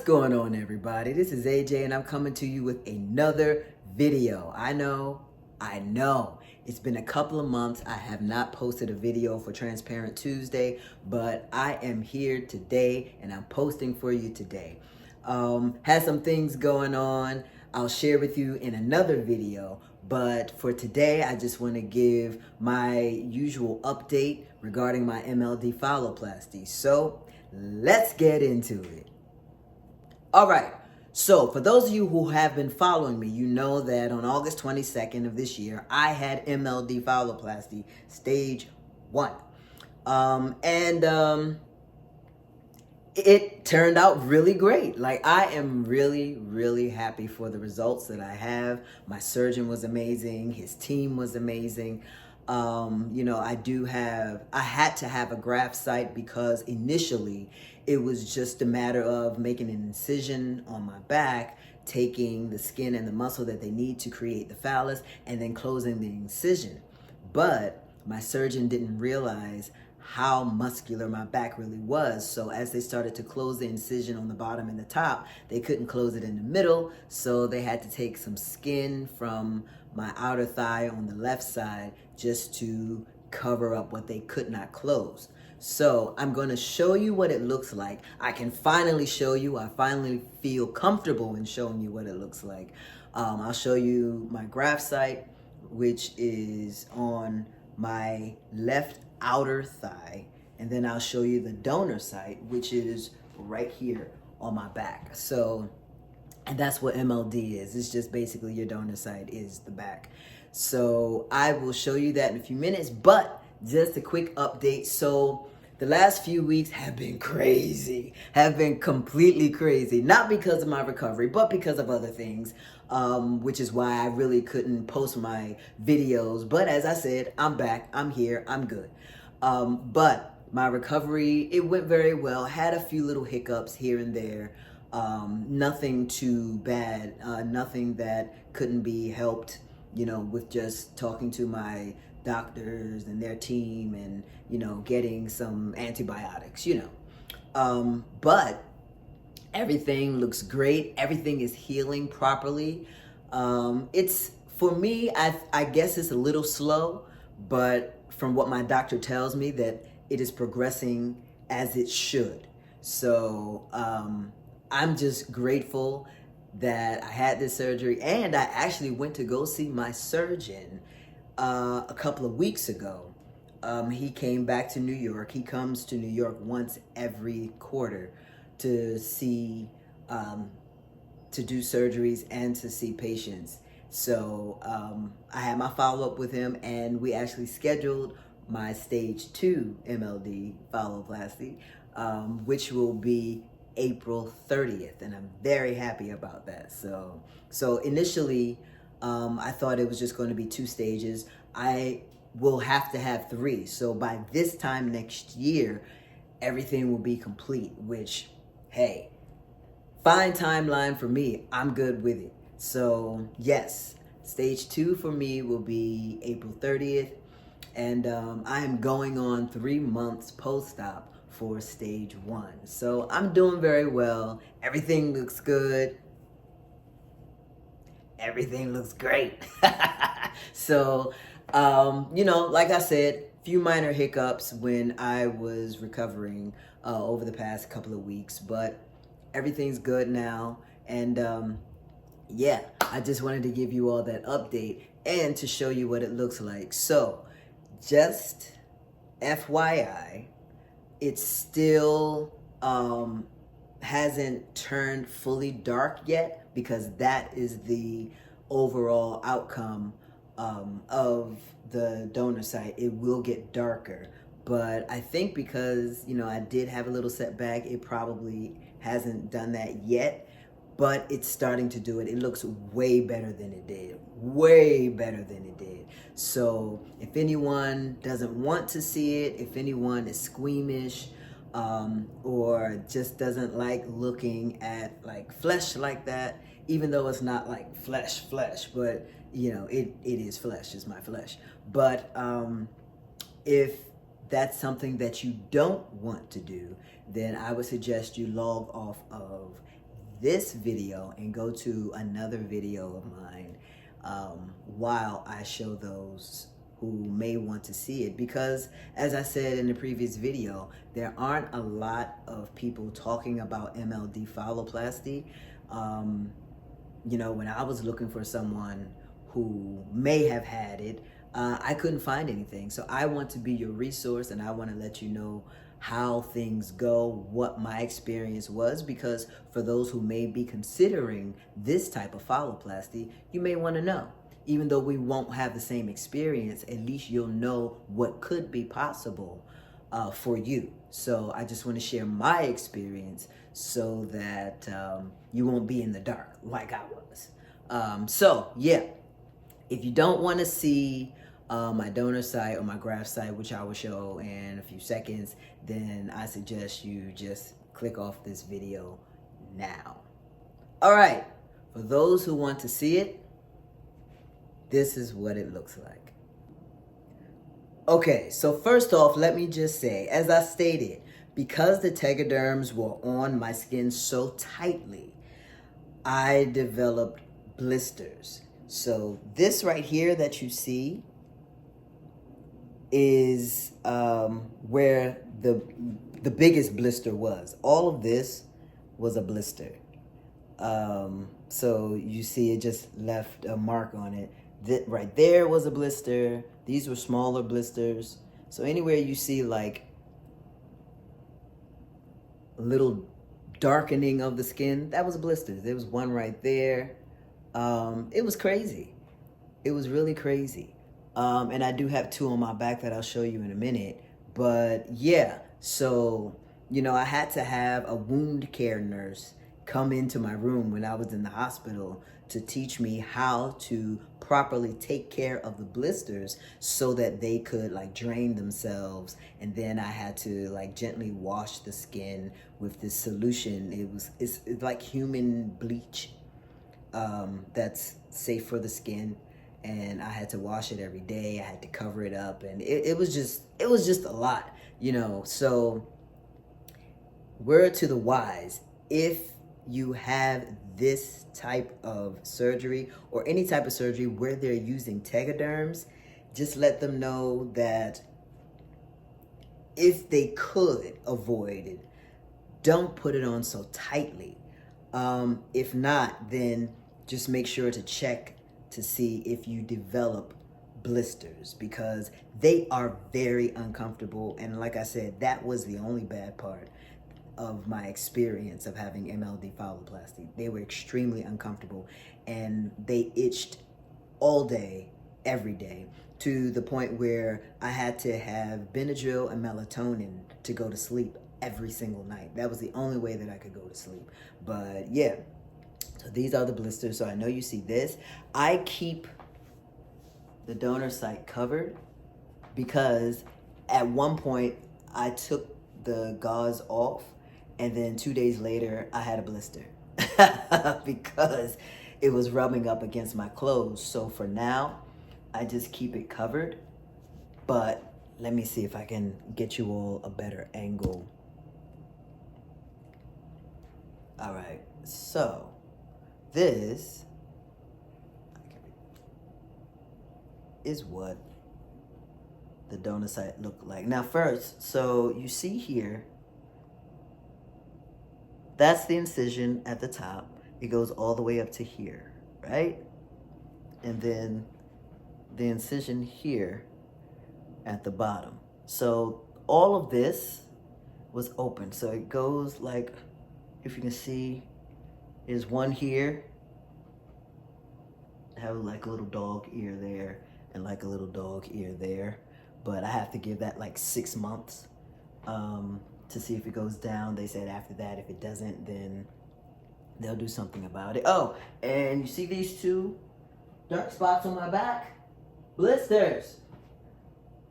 going on, everybody? This is AJ and I'm coming to you with another video. I know, it's been a couple of months. I have not posted a video for Transparent Tuesday, but I am here today and I'm posting for you today. Had some things going on. I'll share with you in another video, but for today, I just want to give my usual update regarding my MLD PHALLOPLASty. So let's get into it. All right, so for those of you who have been following me, you know that on August 22nd of this year, I had MLD PHALLOPLASty stage 1. It turned out really great. Like, I am really happy for the results that I have. My surgeon was amazing. His team was amazing. I had to have a graft site because initially it was just a matter of making an incision on my back, taking the skin and the muscle that they need to create the phallus, and then closing the incision. But my surgeon didn't realize how muscular my back really was. So as they started to close the incision on the bottom and the top, they couldn't close it in the middle. So they had to take some skin from my outer thigh on the left side just to cover up what they could not close. So I'm going to show you what it looks like. I can finally show you. I finally feel comfortable in showing you what it looks like. I'll show you my graft site, which is on my left outer thigh, and then I'll show you the donor site, which is right here on my back. So, and that's what MLD is. It's just basically your donor site is the back. So I will show you that in a few minutes, but just a quick update. So the last few weeks have been crazy, have been completely crazy, not because of my recovery, but because of other things, which is why I really couldn't post my videos. But as I said, I'm back, I'm here, I'm good. But my recovery, it went very well. Had a few little hiccups here and there. Nothing too bad, nothing that couldn't be helped, with just talking to my doctors and their team and, getting some antibiotics, But everything looks great. Everything is healing properly. It's, for me, I guess it's a little slow, but from what my doctor tells me, that it is progressing as it should. So I'm just grateful that I had this surgery, and I actually went to go see my surgeon a couple of weeks ago. He came back to New York. He comes to New York once every quarter to see, to do surgeries and to see patients. So I had my follow-up with him, and we actually scheduled my stage 2 MLD PHALLOPLASty, which will be April 30th, and I'm very happy about that. So initially, I thought it was just going to be 2 stages. I will have to have 3. So by this time next year, everything will be complete, which, hey, fine timeline for me. I'm good with it. So yes, stage 2 for me will be April 30th. And I am going on 3 months post-op for stage 1. So I'm doing very well. Everything looks good. Everything looks great. So, like I said, few minor hiccups when I was recovering over the past couple of weeks, but everything's good now. And yeah, I just wanted to give you all that update and to show you what it looks like. So just FYI, it still hasn't turned fully dark yet, because that is the overall outcome of the donor site. It will get darker, but I think because, I did have a little setback, it probably hasn't done that yet, but it's starting to do it. It looks way better than it did. Way better than it did. So if anyone doesn't want to see it, if anyone is squeamish, or just doesn't like looking at like flesh like that, even though it's not like flesh, but it is flesh, it's my flesh. But if that's something that you don't want to do, then I would suggest you log off of this video and go to another video of mine while I show those who may want to see it, because as I said in the previous video, there aren't a lot of people talking about MLD phalloplasty. You know, when I was looking for someone who may have had it, I couldn't find anything. So I want to be your resource, and I want to let you know how things go, what my experience was, because for those who may be considering this type of phalloplasty, you may want to know. Even though we won't have the same experience, at least you'll know what could be possible for you. So I just want to share my experience so that you won't be in the dark like I was. So yeah, if you don't want to see my donor site or my graft site, which I will show in a few seconds, then I suggest you just click off this video now. All right, for those who want to see it, this is what it looks like. Okay, so first off, let me just say, as I stated, because the tegaderms were on my skin so tightly, I developed blisters. So this right here that you see is where the biggest blister was. All of this was a blister. So you see it just left a mark on it. That right there was a blister. These were smaller blisters. So anywhere you see like a little darkening of the skin, that was a blister. There was one right there. It was crazy. It was really crazy. And I do have two on my back that I'll show you in a minute. But yeah, so, you know, I had to have a wound care nurse come into my room when I was in the hospital to teach me how to properly take care of the blisters so that they could like drain themselves. And then I had to like gently wash the skin with this solution. It's like human bleach that's safe for the skin. And I had to wash it every day. I had to cover it up, and it was just a lot, you know. So word to the wise, if you have this type of surgery or any type of surgery where they're using tegaderms, just let them know that if they could avoid it, don't put it on so tightly. If not, then just make sure to check to see if you develop blisters, because they are very uncomfortable. And like I said, that was the only bad part of my experience of having MLD phalloplasty. They were extremely uncomfortable, and they itched all day, every day, to the point where I had to have Benadryl and melatonin to go to sleep every single night. That was the only way that I could go to sleep. But yeah, so these are the blisters. So I know you see this. I keep the donor site covered because at one point I took the gauze off, and then 2 days later I had a blister because it was rubbing up against my clothes. So for now, I just keep it covered. But let me see if I can get you all a better angle. All right, so this is what the donor site looked like. Now first, so you see here, that's the incision at the top. It goes all the way up to here, right? And then the incision here at the bottom. So all of this was open. So it goes like, if you can see, is one here. I have like a little dog ear there and like a little dog ear there. But I have to give that like 6 months to see if it goes down. They said after that, if it doesn't, then they'll do something about it. Oh, and you see these two dark spots on my back? Blisters.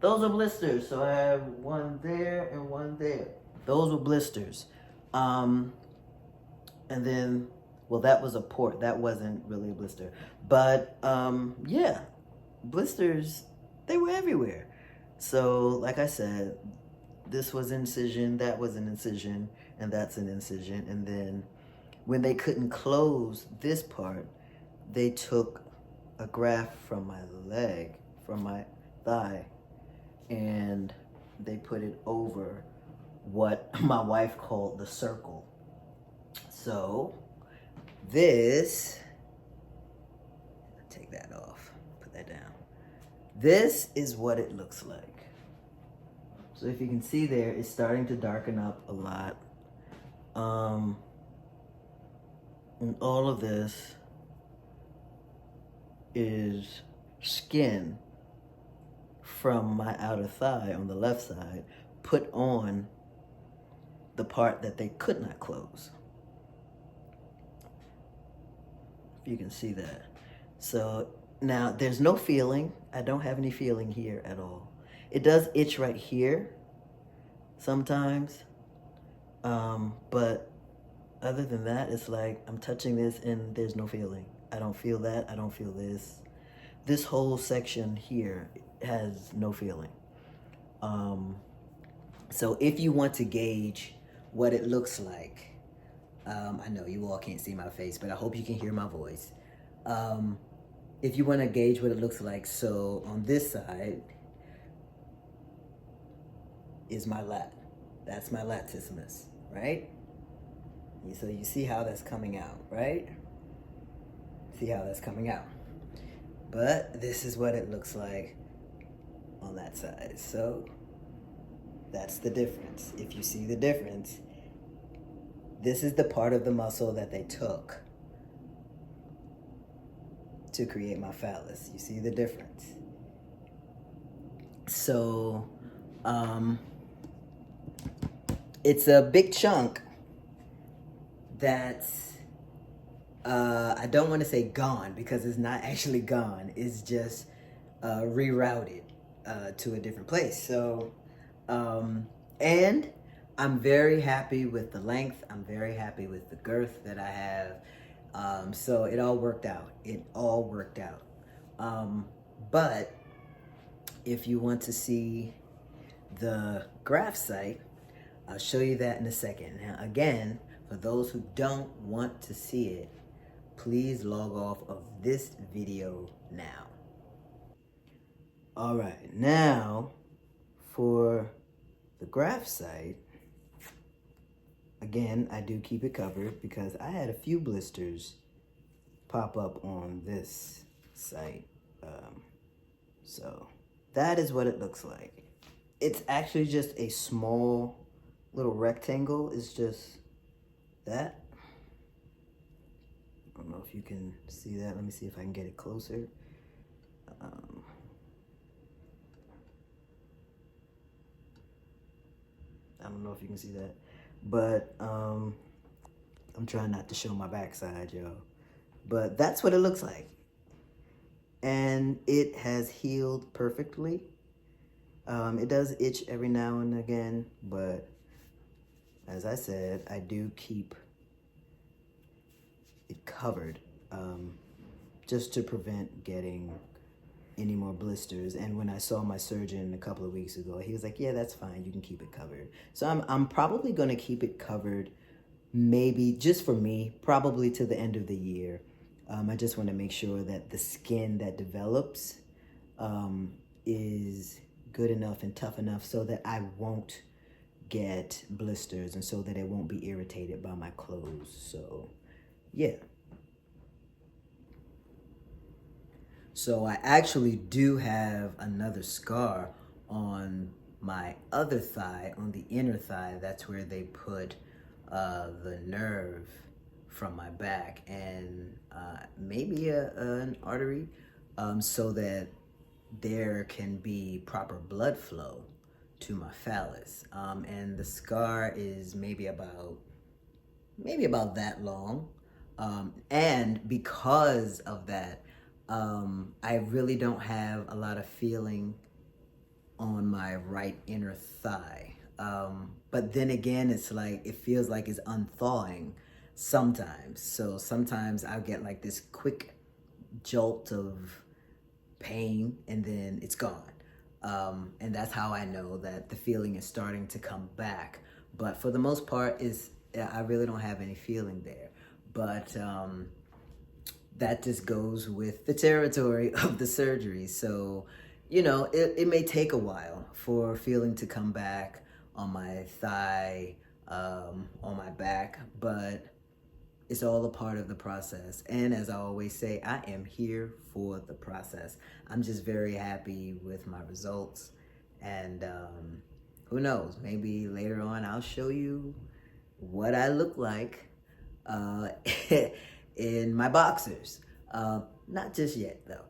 Those are blisters. So I have one there and one there. Those were blisters. And then, well, that was a port. That wasn't really a blister. But yeah, blisters, they were everywhere. So like I said, this was incision, that was an incision, and that's an incision. And then when they couldn't close this part, they took a graft from my leg, from my thigh, and they put it over what my wife called the circle. So this, take that off, put that down. This is what it looks like. So if you can see there, it's starting to darken up a lot. And all of this is skin from my outer thigh on the left side put on the part that they could not close. If you can see that. So now there's no feeling. I don't have any feeling here at all. It does itch right here sometimes, but other than that, it's like I'm touching this and there's no feeling. I don't feel that. I don't feel this. This whole section here has no feeling. So if you want to gauge what it looks like, I know you all can't see my face, but I hope you can hear my voice. If you want to gauge what it looks like, so on this side is my lat. That's my latissimus, right? So you see how that's coming out, right? See how that's coming out. But this is what it looks like on that side. So that's the difference. If you see the difference, this is the part of the muscle that they took to create my phallus. You see the difference? So, it's a big chunk that's, I don't want to say gone because it's not actually gone. It's just rerouted to a different place. So, and I'm very happy with the length. I'm very happy with the girth that I have. So it all worked out. It all worked out. But if you want to see the graft site, I'll show you that in a second. Now, again, for those who don't want to see it, please log off of this video now. All right, now for the graft site, again, I do keep it covered because I had a few blisters pop up on this site. So that is what it looks like. It's actually just a small little rectangle. It's just that. I don't know if you can see that. Let me see if I can get it closer. I don't know if you can see that, but I'm trying not to show my backside, yo. But that's what it looks like. And it has healed perfectly. It does itch every now and again, but as I said, I do keep it covered just to prevent getting any more blisters. And when I saw my surgeon a couple of weeks ago, he was like, yeah, that's fine, you can keep it covered. So I'm probably going to keep it covered, maybe just for me, probably to the end of the year. I just want to make sure that the skin that develops is good enough and tough enough so that I won't get blisters and so that it won't be irritated by my clothes. So yeah. So I actually do have another scar on my other thigh, on the inner thigh. That's where they put the nerve from my back and maybe an artery so that there can be proper blood flow to my phallus. And the scar is maybe about that long. And because of that, I really don't have a lot of feeling on my right inner thigh. But then again, it's like, it feels like it's unthawing sometimes. So sometimes I'll get like this quick jolt of pain and then it's gone. And that's how I know that the feeling is starting to come back. But for the most part, I really don't have any feeling there. But that just goes with the territory of the surgery. So, you know, it may take a while for feeling to come back on my thigh, on my back, but it's all a part of the process. And as I always say, I am here for the process. I'm just very happy with my results. And who knows, maybe later on I'll show you what I look like uh, in my boxers. Not just yet though.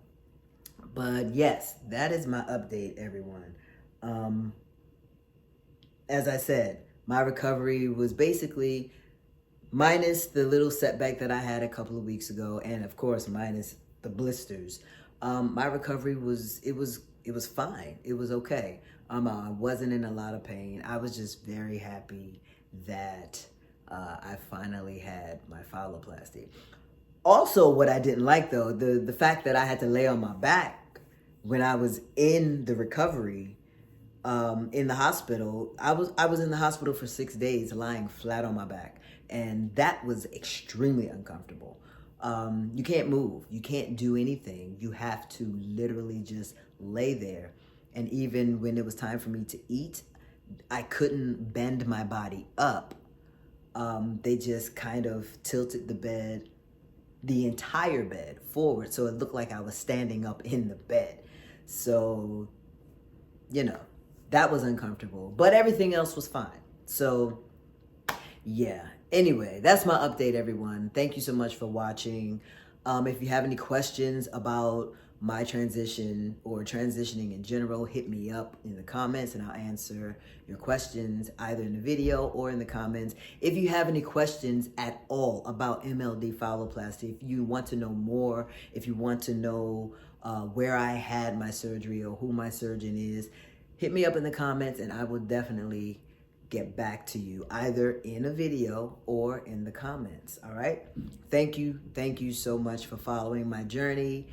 But yes, that is my update, everyone. Um, as I said, my recovery was basically minus the little setback that I had a couple of weeks ago, and of course minus the blisters. My recovery was fine. It was okay. I wasn't in a lot of pain. I was just very happy that I finally had my phalloplasty. Also, what I didn't like though, the fact that I had to lay on my back when I was in the recovery, in the hospital. I was in the hospital for 6 days, lying flat on my back, and that was extremely uncomfortable. You can't move, you can't do anything. You have to literally just lay there. And even when it was time for me to eat, I couldn't bend my body up. They just kind of tilted the bed, the entire bed forward, so it looked like I was standing up in the bed. So, you know, that was uncomfortable, but everything else was fine. So yeah, anyway, that's my update, everyone. Thank you so much for watching. If you have any questions about my transition or transitioning in general, hit me up in the comments and I'll answer your questions either in the video or in the comments. If you have any questions at all about MLD phalloplasty, if you want to know more, if you want to know where I had my surgery or who my surgeon is, hit me up in the comments and I will definitely get back to you either in a video or in the comments. All right. Thank you so much for following my journey.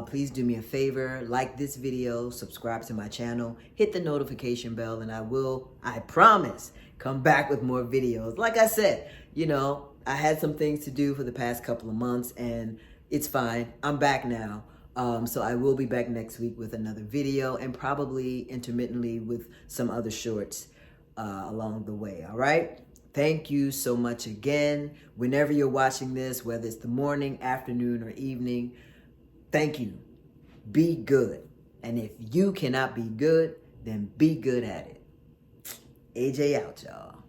Please do me a favor, like this video, subscribe to my channel, hit the notification bell, and I promise, come back with more videos. Like I said, you know, I had some things to do for the past couple of months and it's fine. I'm back now. So I will be back next week with another video and probably intermittently with some other shorts along the way. All right. Thank you so much again. Whenever you're watching this, whether it's the morning, afternoon, or evening, thank you. Be good. And if you cannot be good, then be good at it. A.J. out, y'all.